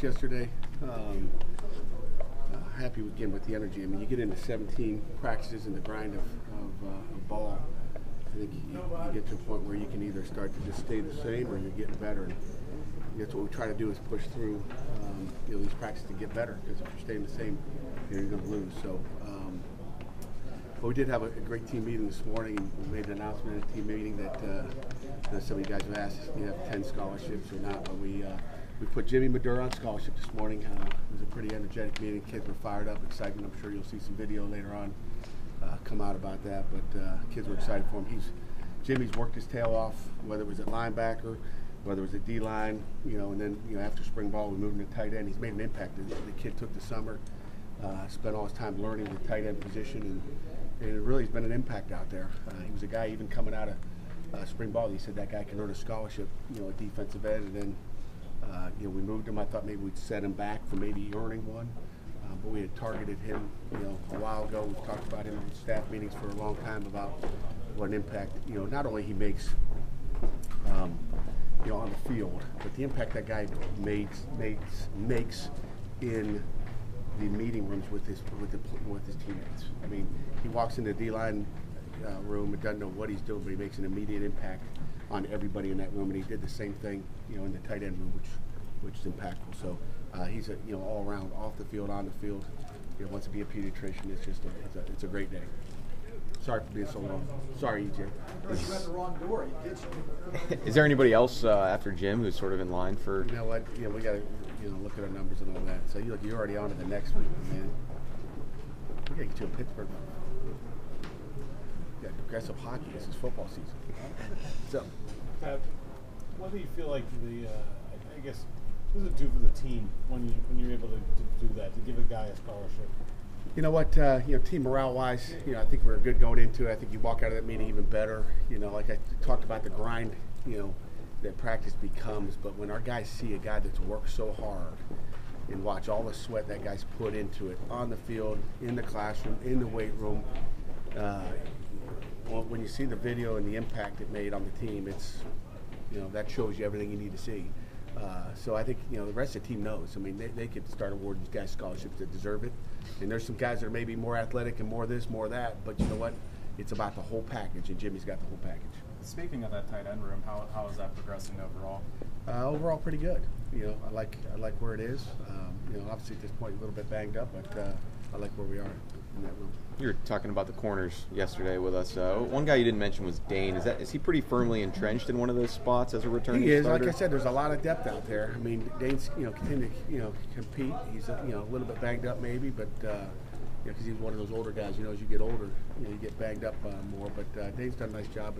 yesterday. Happy again with the energy. I mean, you get into 17 practices in the grind of ball. I think you get to a point where you can either start to just stay the same or you're getting better. And that's what we try to do is push through these practices to get better, because if you're staying the same, you're going to lose. So, but we did have a great team meeting this morning. We made an announcement at a team meeting that some of you guys have asked if we have 10 scholarships or not. But we put Jimmy Madura on scholarship this morning. It was a pretty energetic meeting. Kids were fired up, excited. I'm sure you'll see some video later on come out about that. But kids were excited for him. Jimmy's worked his tail off, whether it was at linebacker, whether it was at D-line, and then after spring ball we moved him to tight end. He's made an impact. The kid took the summer, spent all his time learning the tight end position, and it really has been an impact out there. He was a guy even coming out of spring ball. He said that guy can earn a scholarship, at defensive end, and then we moved him. I thought maybe we'd set him back for maybe earning one, but we had targeted him, a while ago. We've talked about him in staff meetings for a long time about what an impact, not only he makes, on the field, but the impact that guy makes in the meeting rooms with his teammates. I mean, he walks into the D-line room and doesn't know what he's doing, but he makes an immediate impact on everybody in that room, and he did the same thing, in the tight end room, which is impactful. So he's all around, off the field, on the field. Wants to be a pediatrician. It's a great day. Sorry for being so long. Sorry, EJ. You went the wrong door. You did. Is there anybody else after Jim who's sort of in line for? You know what? We got to look at our numbers and all that. So you're already on to the next week, man. We got to get you a Pittsburgh. You got aggressive hockey. This is football season. So, what do you feel like I guess, what does it do for the team when you're able to do that, to give a guy a scholarship? You know what, team morale-wise, I think we're good going into it. I think you walk out of that meeting even better. Like I talked about the grind, that practice becomes. But when our guys see a guy that's worked so hard and watch all the sweat that guy's put into it on the field, in the classroom, in the weight room, when you see the video and the impact it made on the team, it's, that shows you everything you need to see. So I think, the rest of the team knows. I mean, they could start awarding these guys scholarships that deserve it. And there's some guys that are maybe more athletic and more this, more that. But you know what? It's about the whole package, and Jimmy's got the whole package. Speaking of that tight end room, how is that progressing overall? Overall, pretty good. I like where it is. Obviously at this point a little bit banged up, but I like where we are in that room. You were talking about the corners yesterday with us. One guy you didn't mention was Dane. Is he pretty firmly entrenched in one of those spots as a returning starter? He is. Like I said, there's a lot of depth out there. I mean, Dane's continuing to compete. He's a little bit banged up maybe, but because he's one of those older guys. As you get older, you get banged up more. But Dane's done a nice job,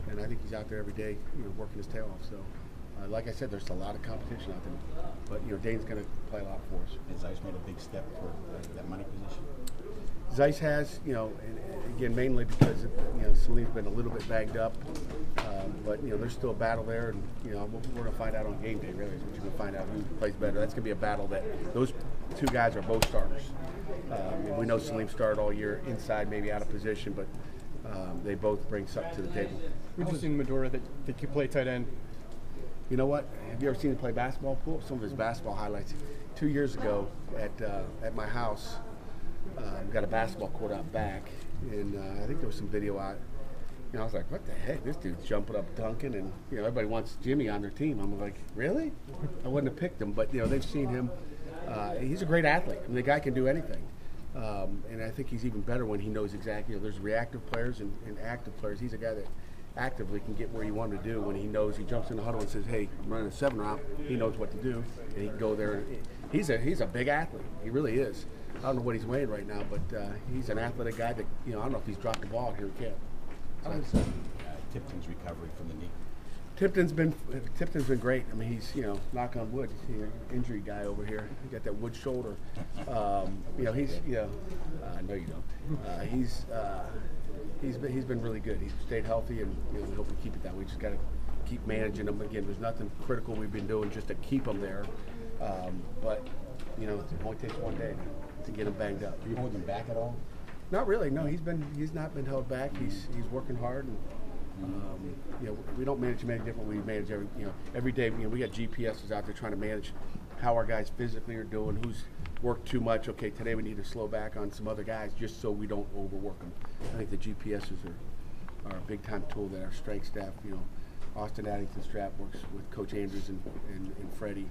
and I think he's out there every day, working his tail off. So. Like I said, there's a lot of competition out there, but Dane's going to play a lot for us. Has Zeiss made a big step for that money position? Zeiss has, and again, mainly because Salim's been a little bit banged up, but there's still a battle there, and we're going to find out on game day. Really, is what you're going to find out who plays better. That's going to be a battle that those two guys are both starters. We know Salim started all year inside, maybe out of position, but they both bring something to the table. We've just seen Madura that you play tight end. You know what? Have you ever seen him play basketball? Pull up some of his basketball highlights. 2 years ago at my house, got a basketball court out back, and I think there was some video out. I was like, what the heck? This dude's jumping up, dunking, and everybody wants Jimmy on their team. I'm like, really? I wouldn't have picked him, but they've seen him. He's a great athlete. I mean, the guy can do anything, and I think he's even better when he knows exactly. There's reactive players and active players. He's a guy that actively can get where you want him to do when he knows. He jumps in the huddle and says, hey, I'm running a 7 route. He knows what to do, and he can go there. He's a big athlete. He really is. I don't know what he's weighing right now, but he's an athletic guy that, I don't know if he's dropped the ball here in camp. So Tipton's recovery from the knee? Tipton's been great. I mean, he's, knock on wood, he's an injury guy over here. He got that wood shoulder. He's, I know you don't. He's been really good. He's stayed healthy, and we hope we keep it that way. We just got to keep managing him. Again, there's nothing critical we've been doing just to keep him there. But it only takes one day to get him banged up. Are you holding him back at all? Not really. No, he's not been held back. He's working hard, and we don't manage him any different. We manage every day. We got GPSs out there trying to manage how our guys physically are doing, who's worked too much. Okay, today we need to slow back on some other guys just so we don't overwork them. I think the GPSs are a big time tool that our strength staff, Austin Addington's strap works with Coach Andrews and Freddie,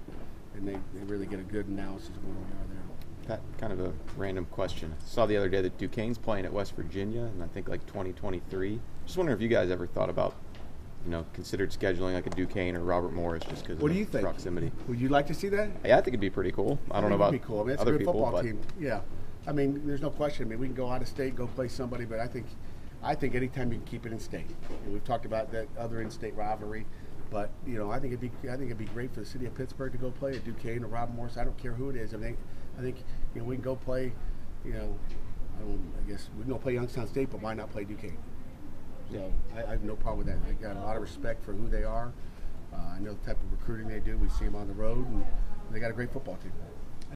and they really get a good analysis of where we are there. Pat, kind of a random question. I saw the other day that Duquesne's playing at West Virginia, and I think like 2023. Just wondering if you guys ever thought about, considered scheduling like a Duquesne or Robert Morris just because What of do you the think? proximity. Would you like to see that? Yeah, I think it'd be pretty cool. I don't know about It'd be cool. I mean, it's other a good people, football but team. Yeah, I mean, there's no question. I mean, we can go out of state, go play somebody, but I think anytime you can keep it in state. We've talked about that other in-state rivalry, but I think it'd be great for the city of Pittsburgh to go play at Duquesne or Robert Morris. I don't care who it is. I think we can go play. I guess we can go play Youngstown State, but why not play Duquesne? So I have no problem with that. I got a lot of respect for who they are. I know the type of recruiting they do. We see them on the road, and they got a great football team.